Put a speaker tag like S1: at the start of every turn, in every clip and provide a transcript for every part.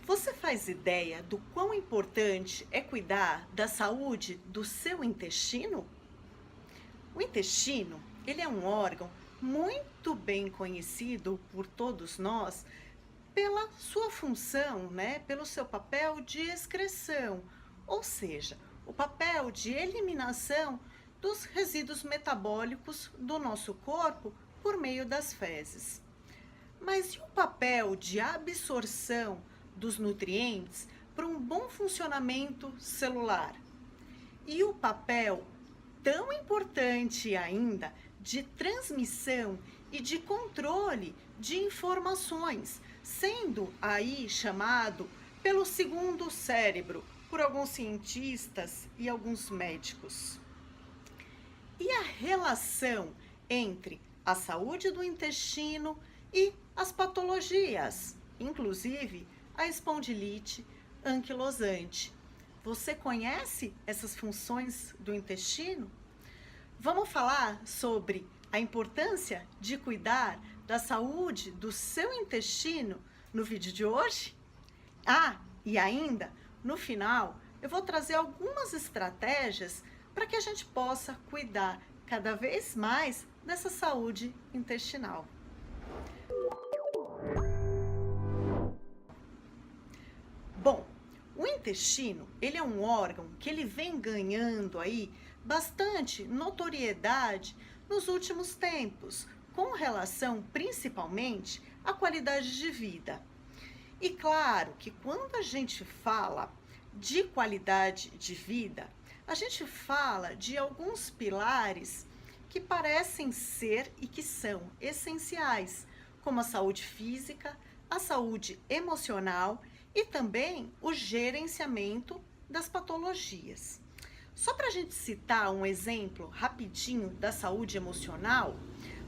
S1: Você faz ideia do quão importante é cuidar da saúde do seu intestino? O intestino, ele é um órgão muito bem conhecido por todos nós pela sua função, né, pelo seu papel de excreção, ou seja, o papel de eliminação dos resíduos metabólicos do nosso corpo por meio das fezes. Mas e o papel de absorção dos nutrientes para um bom funcionamento celular? E o papel tão importante ainda de transmissão e de controle de informações, sendo aí chamado pelo segundo cérebro por alguns cientistas e alguns médicos. E a relação entre a saúde do intestino e as patologias, inclusive a espondilite anquilosante. Você conhece essas funções do intestino? Vamos falar sobre a importância de cuidar da saúde do seu intestino no vídeo de hoje? E ainda, no final, eu vou trazer algumas estratégias para que a gente possa cuidar cada vez mais dessa saúde intestinal. Bom, o intestino, ele é um órgão que ele vem ganhando aí bastante notoriedade nos últimos tempos, com relação principalmente à qualidade de vida. E claro que quando a gente fala de qualidade de vida, a gente fala de alguns pilares que parecem ser e que são essenciais, como a saúde física, a saúde emocional e também o gerenciamento das patologias. Só para a gente citar um exemplo rapidinho da saúde emocional,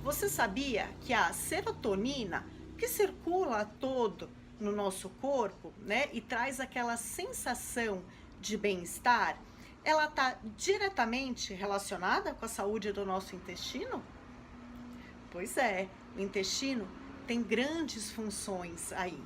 S1: você sabia que a serotonina, que circula todo no nosso corpo, né, e traz aquela sensação de bem-estar, ela está diretamente relacionada com a saúde do nosso intestino? Pois é, o intestino tem grandes funções aí.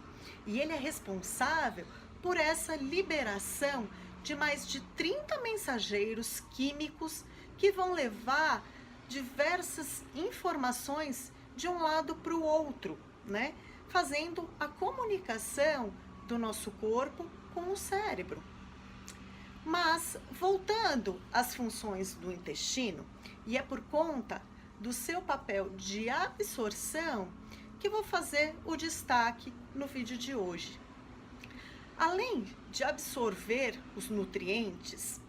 S1: E ele é responsável por essa liberação de mais de 30 mensageiros químicos que vão levar diversas informações de um lado para o outro, né? Fazendo a comunicação do nosso corpo com o cérebro. Mas, voltando às funções do intestino, e é por conta do seu papel de absorção que vou fazer o destaque no vídeo de hoje. Além de absorver os nutrientes,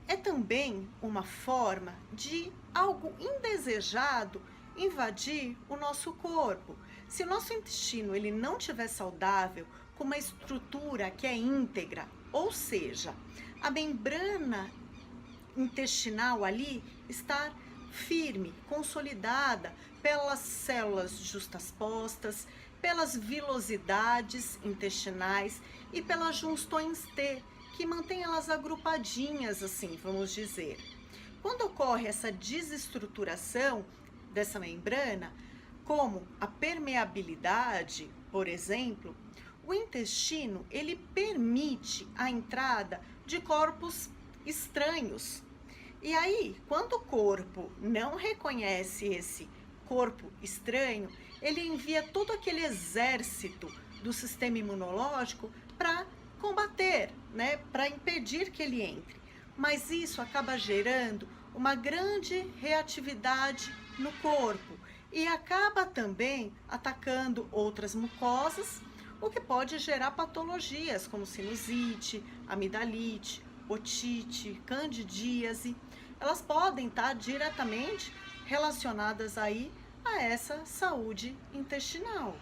S1: é também uma forma de algo indesejado invadir o nosso corpo. Se o nosso intestino ele não estiver saudável, com uma estrutura que é íntegra, ou seja, a membrana intestinal ali está firme, consolidada pelas células justaspostas, pelas vilosidades intestinais e pelas junções T, que mantém elas agrupadinhas assim, vamos dizer. Quando ocorre essa desestruturação dessa membrana, como a permeabilidade, por exemplo, o intestino ele permite a entrada de corpos estranhos. E aí, quando o corpo não reconhece esse corpo estranho, ele envia todo aquele exército do sistema imunológico para combater, né, para impedir que ele entre. Mas isso acaba gerando uma grande reatividade no corpo e acaba também atacando outras mucosas, o que pode gerar patologias como sinusite, amidalite, otite, candidíase. Elas podem estar diretamente relacionadas aí a essa saúde intestinal.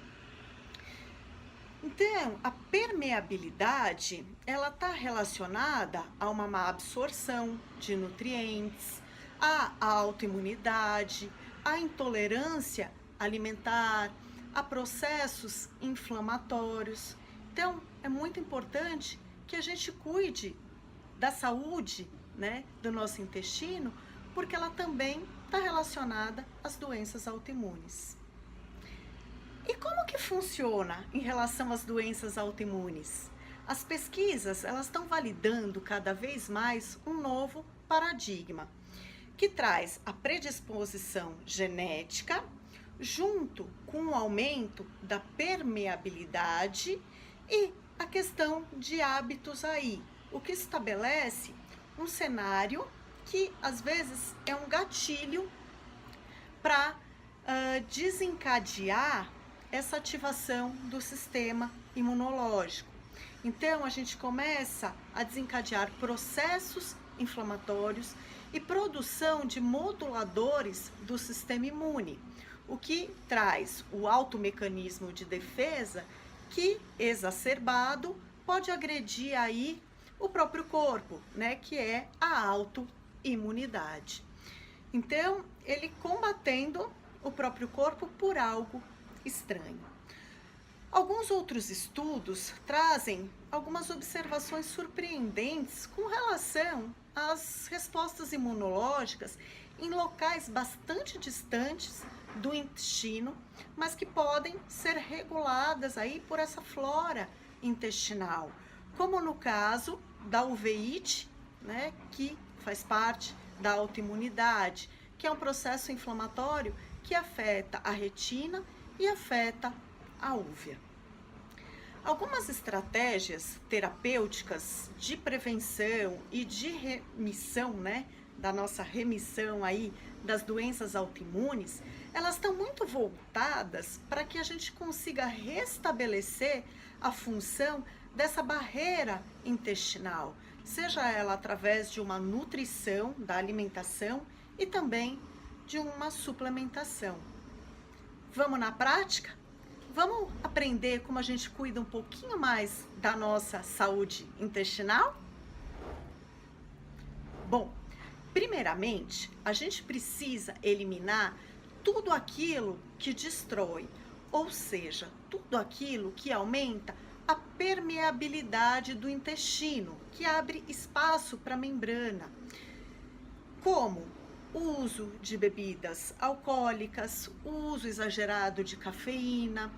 S1: Então, a permeabilidade, ela está relacionada a uma má absorção de nutrientes, à autoimunidade, à intolerância alimentar, a processos inflamatórios. Então, é muito importante que a gente cuide da saúde, né, do nosso intestino, porque ela também está relacionada às doenças autoimunes. E como que funciona em relação às doenças autoimunes? As pesquisas, elas estão validando cada vez mais um novo paradigma, que traz a predisposição genética junto com o aumento da permeabilidade e a questão de hábitos aí, o que estabelece um cenário que às vezes é um gatilho para desencadear essa ativação do sistema imunológico. Então, a gente começa a desencadear processos inflamatórios e produção de moduladores do sistema imune, o que traz o alto mecanismo de defesa que, exacerbado, pode agredir aí o próprio corpo, né, que é a autoimunidade. Então, ele combatendo o próprio corpo por algo estranho. Alguns outros estudos trazem algumas observações surpreendentes com relação às respostas imunológicas em locais bastante distantes do intestino, mas que podem ser reguladas aí por essa flora intestinal, como no caso da uveíte, né, que faz parte da autoimunidade, que é um processo inflamatório que afeta a retina e afeta a úvea. Algumas estratégias terapêuticas de prevenção e de remissão, né, da nossa remissão aí das doenças autoimunes, elas estão muito voltadas para que a gente consiga restabelecer a função dessa barreira intestinal, seja ela através de uma nutrição, da alimentação e também de uma suplementação. Vamos na prática? Vamos aprender como a gente cuida um pouquinho mais da nossa saúde intestinal? Bom, primeiramente, a gente precisa eliminar tudo aquilo que destrói, ou seja, tudo aquilo que aumenta a permeabilidade do intestino, que abre espaço para a membrana, como o uso de bebidas alcoólicas, o uso exagerado de cafeína,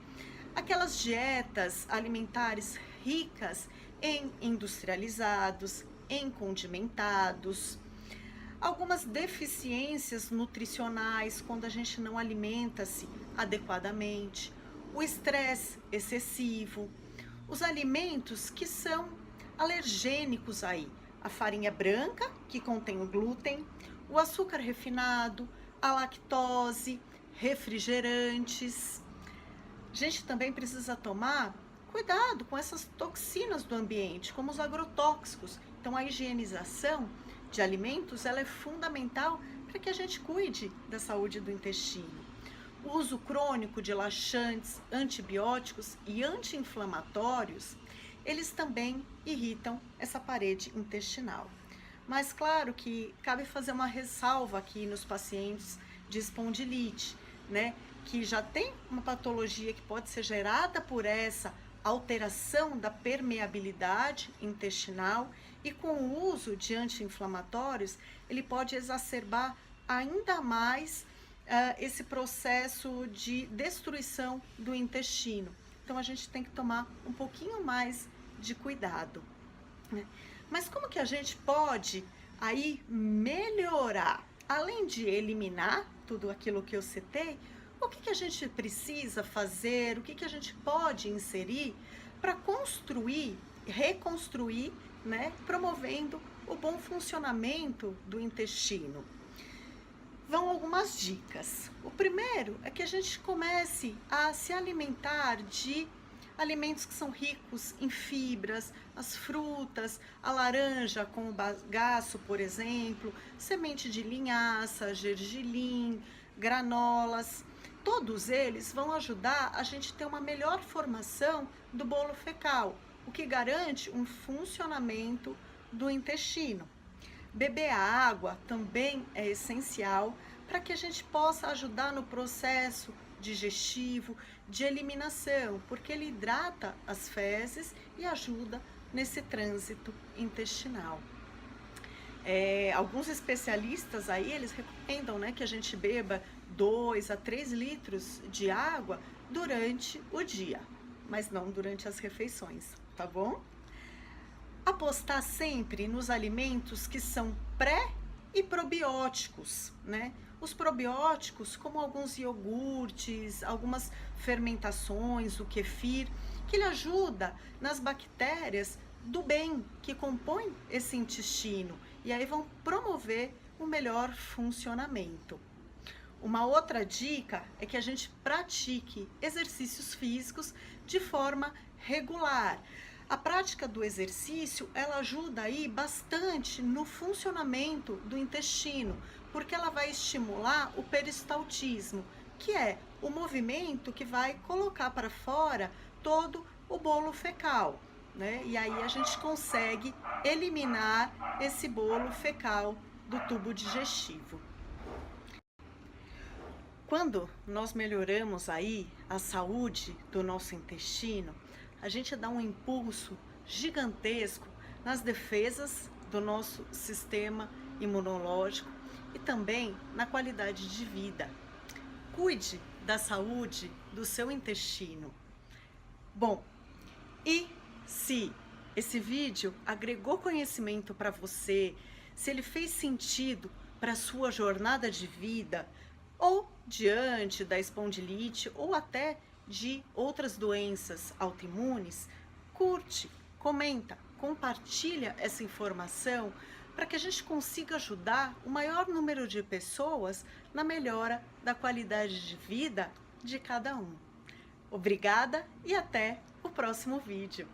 S1: aquelas dietas alimentares ricas em industrializados, em condimentados, algumas deficiências nutricionais quando a gente não alimenta-se adequadamente, o estresse excessivo, os alimentos que são alergênicos aí, a farinha branca, que contém o glúten, o açúcar refinado, a lactose, refrigerantes. A gente também precisa tomar cuidado com essas toxinas do ambiente, como os agrotóxicos. Então, a higienização de alimentos, ela é fundamental para que a gente cuide da saúde do intestino. O uso crônico de laxantes, antibióticos e anti-inflamatórios, eles também irritam essa parede intestinal. Mas claro que cabe fazer uma ressalva aqui nos pacientes de espondilite, né? Que já tem uma patologia que pode ser gerada por essa alteração da permeabilidade intestinal e com o uso de anti-inflamatórios, ele pode exacerbar ainda mais esse processo de destruição do intestino. Então a gente tem que tomar um pouquinho mais de cuidado, né? Mas como que a gente pode aí melhorar? Além de eliminar tudo aquilo que eu citei, o que a gente precisa fazer, o que a gente pode inserir para construir, reconstruir, né, promovendo o bom funcionamento do intestino? Vão algumas dicas. O primeiro é que a gente comece a se alimentar de alimentos que são ricos em fibras, as frutas, a laranja com o bagaço, por exemplo, semente de linhaça, gergelim, granolas. Todos eles vão ajudar a gente ter uma melhor formação do bolo fecal, o que garante um funcionamento do intestino. Beber a água também é essencial para que a gente possa ajudar no processo digestivo, de eliminação, porque ele hidrata as fezes e ajuda nesse trânsito intestinal. Alguns especialistas aí, eles recomendam, né, que a gente beba 2 a 3 litros de água durante o dia, mas não durante as refeições, tá bom? Apostar sempre nos alimentos que são pré e probióticos, né? Os probióticos, como alguns iogurtes, algumas fermentações, o kefir, que ele ajuda nas bactérias do bem que compõem esse intestino e aí vão promover o melhor funcionamento. Uma outra dica é que a gente pratique exercícios físicos de forma regular. A prática do exercício, ela ajuda aí bastante no funcionamento do intestino, porque ela vai estimular o peristaltismo, que é o movimento que vai colocar para fora todo o bolo fecal, né? E aí a gente consegue eliminar esse bolo fecal do tubo digestivo. Quando nós melhoramos aí a saúde do nosso intestino, a gente dá um impulso gigantesco nas defesas do nosso sistema imunológico e também na qualidade de vida. Cuide da saúde do seu intestino. Bom, e se esse vídeo agregou conhecimento para você, se ele fez sentido para a sua jornada de vida, ou diante da espondilite, ou até de outras doenças autoimunes, curte, comenta, compartilha essa informação para que a gente consiga ajudar o maior número de pessoas na melhora da qualidade de vida de cada um. Obrigada e até o próximo vídeo.